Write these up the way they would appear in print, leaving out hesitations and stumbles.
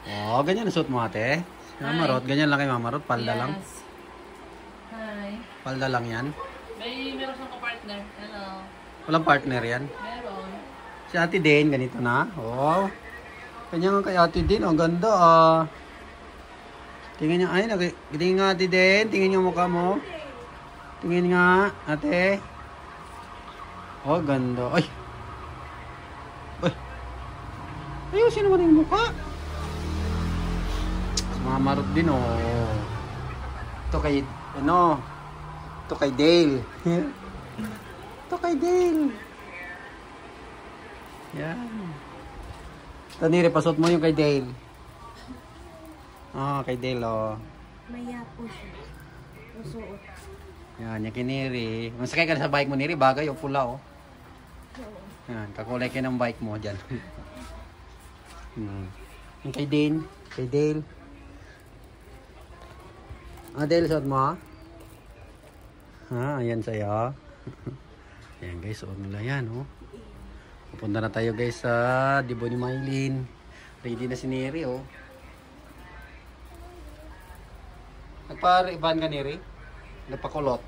Oh, ganyan ang suot mo ate. Mamarot, ganyan lang kay Mamarot, palda lang. Hi. Palda lang yan. Meron siyang ka-partner. Hello. Walang partner yan. Meron. Si ate din, ganito na. Oh. Ganyan kay ate din, ang ganda ah. Tingin niya, ay, tingin nga ate din, tingin niya mukha mo. Tingin nga, ate. Oh, ganda. Ay. Ay. Ayusin naman yung mukha. Mamarot din oh. Ito kay, ano, ito kay Dale. Ito kay Dale. Yan. Tanire, pasot mo yung kay Dale. Ah, kay Dale oh. Maya po siya. Usuot. Yan, yung kiniri. Masakay ka na sa bike mo, Niri. Bagay o pula oh. Yan, kakulay kayo ng bike mo dyan. Yung kay Dane. Kay Dale. Ah, Dale, suot mo ha? Ha, ayan sa'yo. Ayan guys, suot nila yan oh. Pupunta na tayo guys sa Dibo ni Maylin. Ready na si Neri oh. Nagpa-riban ka Neri? Nagpakulot?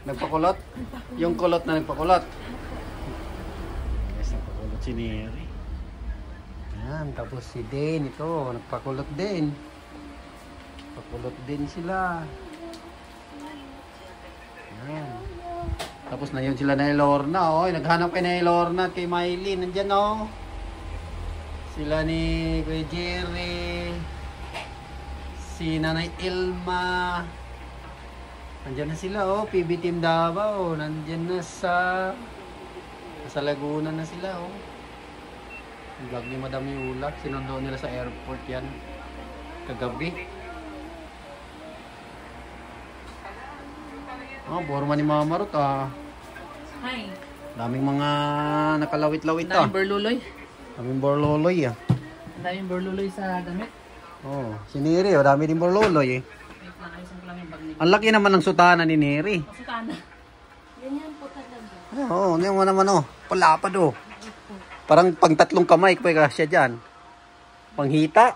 Nagpakulot? Yung kulot na nagpakulot. Guys, nagpakulot si Neri. Ayan, tapos si Dane ito, nagpakulot din. Pakulot din sila. Ayan. Tapos na yun sila na Lorna oh. Naghanap kay na Lorna at kay Maylin. Nandyan oh. Sila ni Kuya Jerry. Si Nanay Ilma. Nandyan na sila oh. PB Team Davao. Nandyan na sa Laguna na sila oh. Yung vlog ni Madam Yula. Sinundo nila sa airport yan. Kagabi. Oh, borma ni Mamarot ah. Hi. Daming mga nakalawit-lawit ah. Daming berluloy. Daming borloloy ah. Daming berluloy sa damit. Oh, si Neri oh, dami din borloloy eh. Wait lang, ayusin ko lang yung bag nila. Ang laki naman ng sutana ni Neri. Masutana. Ganyan po talaga. Oo, yan mo naman oh. Palapad oh. Parang pang tatlong kamay ko kasya dyan. Panghita.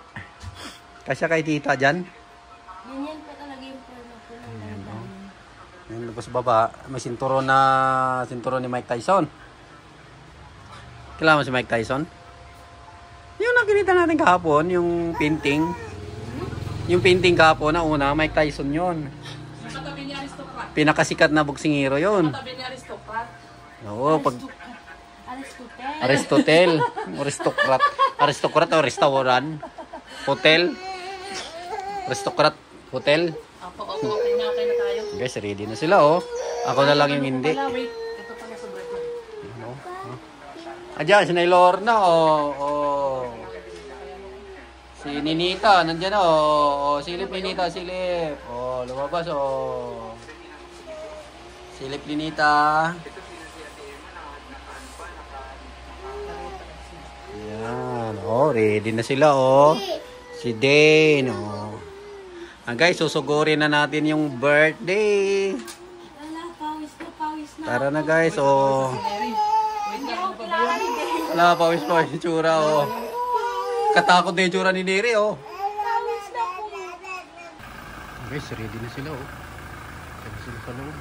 Kasya kay tita dyan. Ganyan po talaga yung porno po ng dami. Yan, lubos baba. May sinturon ni Mike Tyson. Kilala mo si Mike Tyson? Yung nakikita natin kahapon, yung painting. Yung painting kahapon na una, Mike Tyson yun. Katabi ni Aristocrat. Pinakasikat na boksingero yun. Katabi ni Aristocrat. Oo, pag Aristotle. Aristocrat. Aristocrat o restaurant. Hotel. Aristocrat Hotel. Opo, okay na tayo. Guys, ready na sila oh. Ako na lang yung hindi. Wait, ito pala sa birthday. Ayan, si Naylorna oh. Si Ninita, nandyan oh. Silip Ninita, silip. Oh, lumabas oh. Silip Ninita. Ayan, oh, ready na sila oh. Si Dane oh. Guys, susugurin na natin yung birthday. Pawis na. Tara na guys oh. Wala, pawis yung tsura oh. Katakot na yung tsura ni Neri oh. Guys, ready na sila oh. Ready sila sa loob.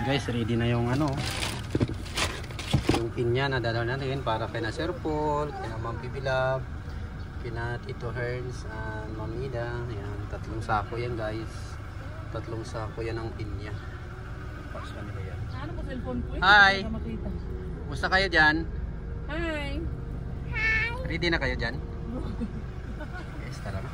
Guys, ready na yung ano. Yung pinya na dadawin natin para kay na Sir Paul, kay na Ma'am Bibilab, kay na Tito Herns, and Ma'am Ida. Ayan, tatlong sako yan guys. Tatlong sako yan ang pinya. Pasok nila yan. Ano po cellphone ko? Hi! Musta kayo dyan? Hi! Ready na kayo dyan? Yes, tara na.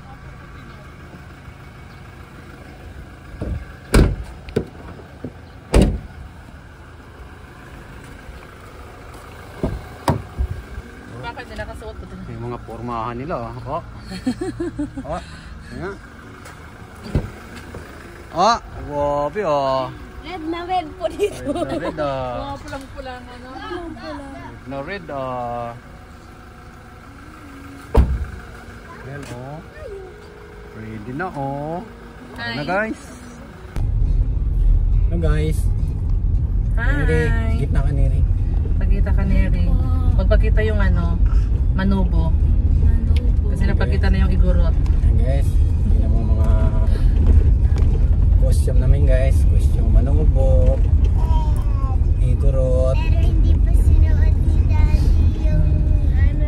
Bakit nila kasuot ko? Yung mga pormahan nila oh. Oh. Ayan. Oh, wabi oh. Red na red po dito. Red na red ah. Pulang-pulang ano? Red na red ah. Well oh. Ready na oh. Tara na guys. Na guys. Neri, Hi! gitna ka Neri. Pagkita ka Neri. Magpakita yung ano, manubo. Kasi napakita na yung igurot. Ayan guys, tingnan mo mga costume namin guys. Costume manubo, igorot. Pero hindi pa sinuot ni Daddy yung ano,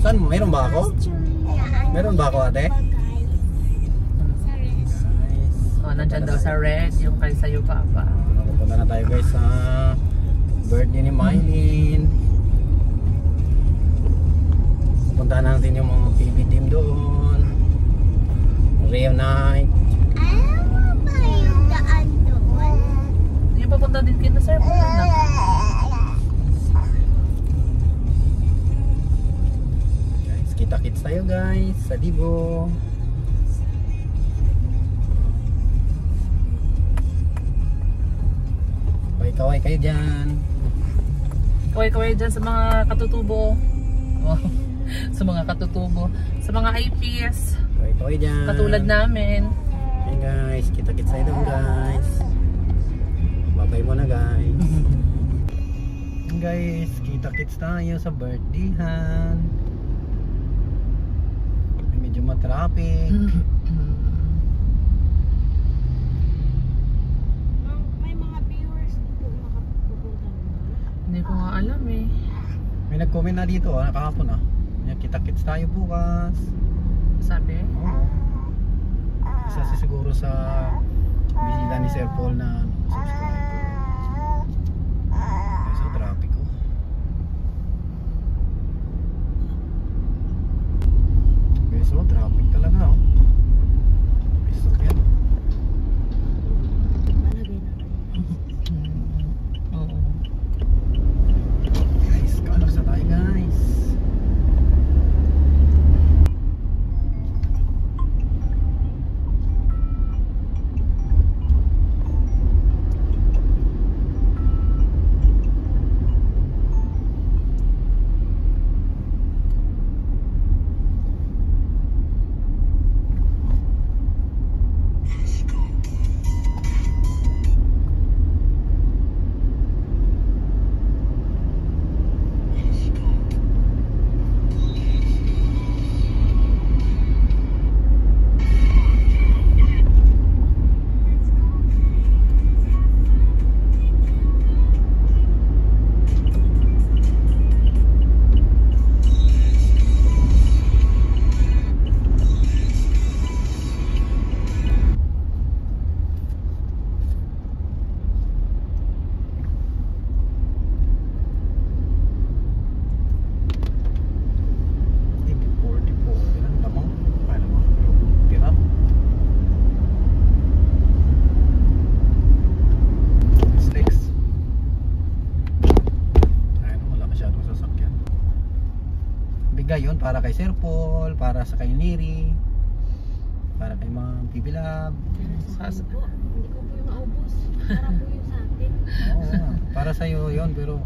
Saan mo? Meron ba ako? costume niya. Meron ba ako ate? Sorry. Guys, Oh, nandyan daw sa red, yung kay sa'yo papa. pupunta na tayo guys sa birthday ni Mylene. Pupuntahan natin yung mga PB team doon. Reunite. Alam mo ba yung daan doon? Yung papunta din kita sir, pupunta na. Guys, kita-kits tayo guys sa Dibo. Kaway-kaway kayo dyan. Kaway-kaway dyan sa mga katutubo. Oh, sa mga katutubo. Sa mga IPs. Kaway-kaway dyan. Katulad namin. Okay guys, kita-kits tayo doon guys. Babay muna guys. Guys, kita-kits tayo sa birthdayhan. Medyo matraffic. May mga viewers dito makapupunta doon. Hindi ko nga alam eh. May nag-comment na dito, kahapon ah. Kita-kits tayo bukas. Sabi? Oo. Isa siguro sa bisita ni Sir Paul na subscriber. Sa traffic ko. Guys, oh, traffic talaga oh. Guys, oh, yan. Malagay na tayo. Oo. Guys, kalas na tayo guys. Yun para kay Sir Paul, para sa kay Neri, para kay Ma'am Pibilab. Hindi ko po yung maubos. Para po yung sa atin. Oo, para sa iyo yun, pero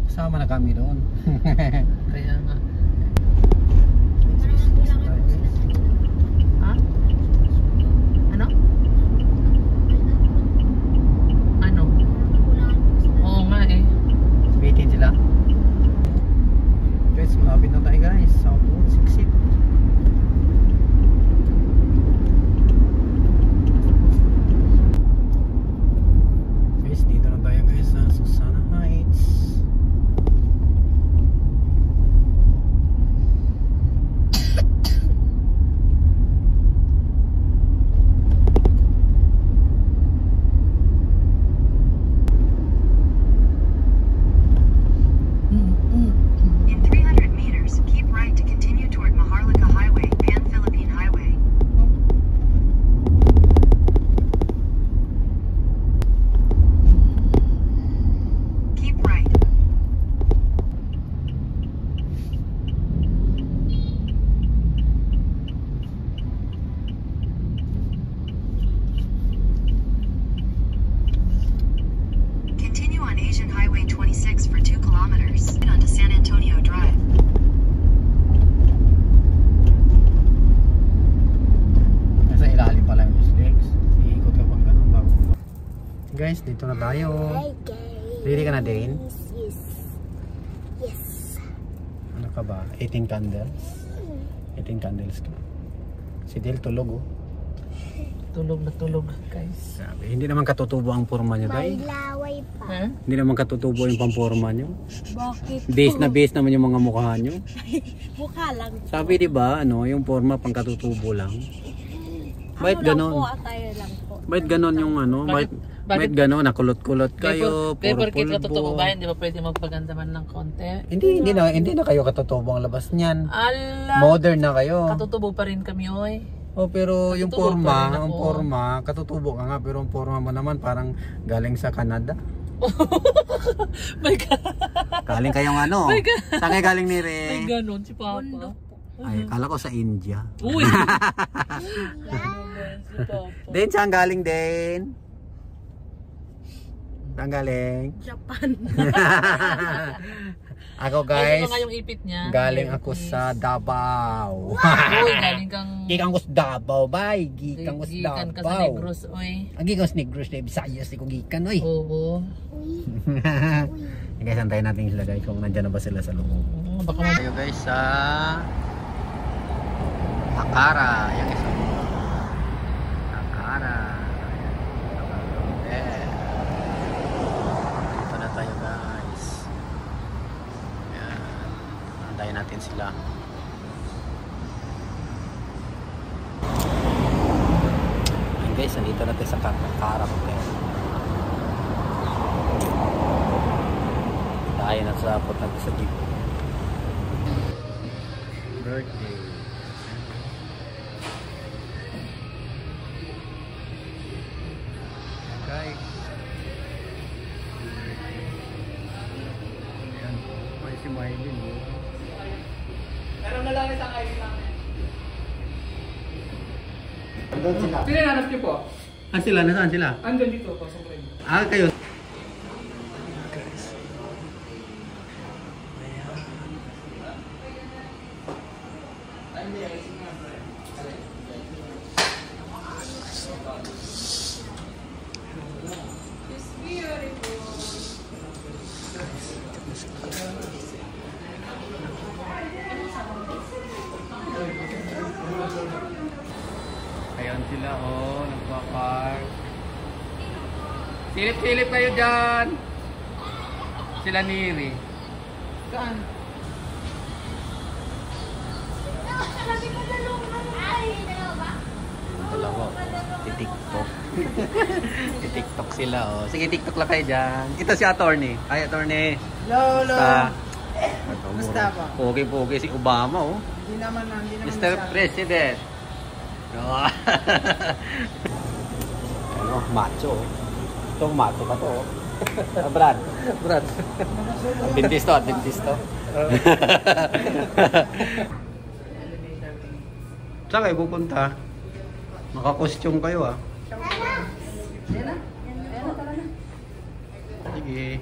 kasama na kami doon. Kaya nga. Parang kailangan po sila sa Ha? Ano? Ano? Kailangan po sila. Oo nga eh. Bitin sila. Guys, malapit na tayo guys. Southwood, Siksik. Guys, dito na tayo guys sa Susana Heights. In 300 meters, keep right to continue toward Maharlika Highway, Pan-Philippine Highway. Keep right. Continue on Asian Highway 26 for 2 kilometers. Head onto San Antonio Drive. Nasa ilalim pala yung slicks. Iikot ka pang ganun bago. Guys, dito na tayo. Hey guys. Ready ka na, Dane? Yes. Yes. Ano ka ba? 18 candles? 18 candles ka. Si Del tulog oh. Tulog na tulog, guys. Sabi, hindi naman katutubo ang forma niyo, May Day. laway pa. Ha? Hindi naman katutubo yung pamporma niyo. Bakit? Base na base naman yung mga mukha niyo. Mukha lang. Sabi 'di ba, ano, yung forma pang katutubo lang. Bakit ganon? Tayo lang po. Bakit ganon yung ano? Bakit- Bakit ganon? Nakulot-kulot kayo, Kaya puro porkit katutubo pulbo. ba, hindi ba pwede magpaganda man ng konti? Hindi na kayo katutubo ang labas niyan. Ala! Modern na kayo. Katutubo pa rin kami, oy. Oh, pero yung Katutubo pa rin forma, ang ako. forma, katutubo ka nga, pero ang forma mo naman parang galing sa Canada. My God! Galing kayong ano? My God. Saan kayo galing ni Ay, Re? ganon si Papa. Ay, kala ko sa India. Uy! Si Papa. Din, saan galing din? Saan galing? Japan. Ako Guys, guys, ito nga yung ipit niya. galing ako sa Davao. Uy, galing kang... Gikan ko sa Davao, bay. Gikan ko sa Gikan ka sa Davao. Negros, oy. Gikan ko sa Negros, na Visayas, di ko gikan, oy. Oo. Guys, antayin natin sila guys kung nandyan na ba sila sa loob. Baka Tayo guys sa Akara. Yan isa. Akara. Dito na tayo guys. Yan. Antayin natin sila. Yan guys, nandito natin sa Akara Hotel. Tayo na sa apot natin sa jeep. Birthday. Guys. Ayan. May si Mylene. Meron na lang isang ID namin. Andun sila. Pinananap niyo po? Ah, sila? Nasaan sila? Andun dito, pasok rin. Ah, kayo. Ayan sila, oh, nagpa-park. Silip-silip kayo dyan. Sila Niri. Saan? Dalawa. Titiktok. Titiktok sila, oh. Sige, tiktok lang kayo dyan. Ito si attorney. Ay, attorney. Lolo! Basta ba? Pogi-pogi si Obama, oh. Hindi naman Mr. President. Oh. Ano, macho. Itong macho ka to. Oh. Brad. Adventist to. Saan kayo pupunta? Maka-costume kayo ah. Sige.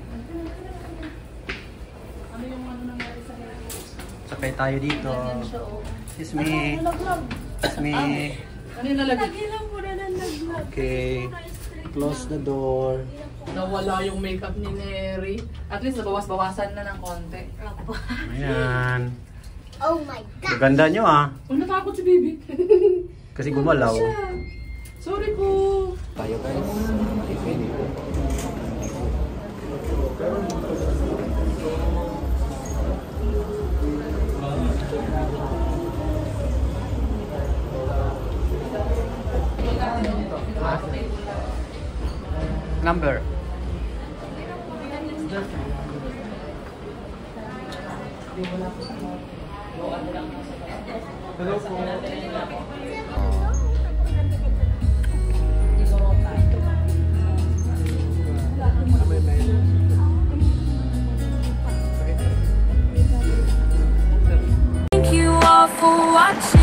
Sakay tayo dito. Excuse me. Ano yung nalagay? Okay. Close the door. Nawala yung makeup ni Neri. At least nabawas-bawasan na ng konti. Ayan. Oh my God. Ganda nyo ah. Uy, natakot si Bibi. Kasi gumalaw. Sorry po. Tayo guys. Tiffin. Number. Hello po. Thank you all for watching.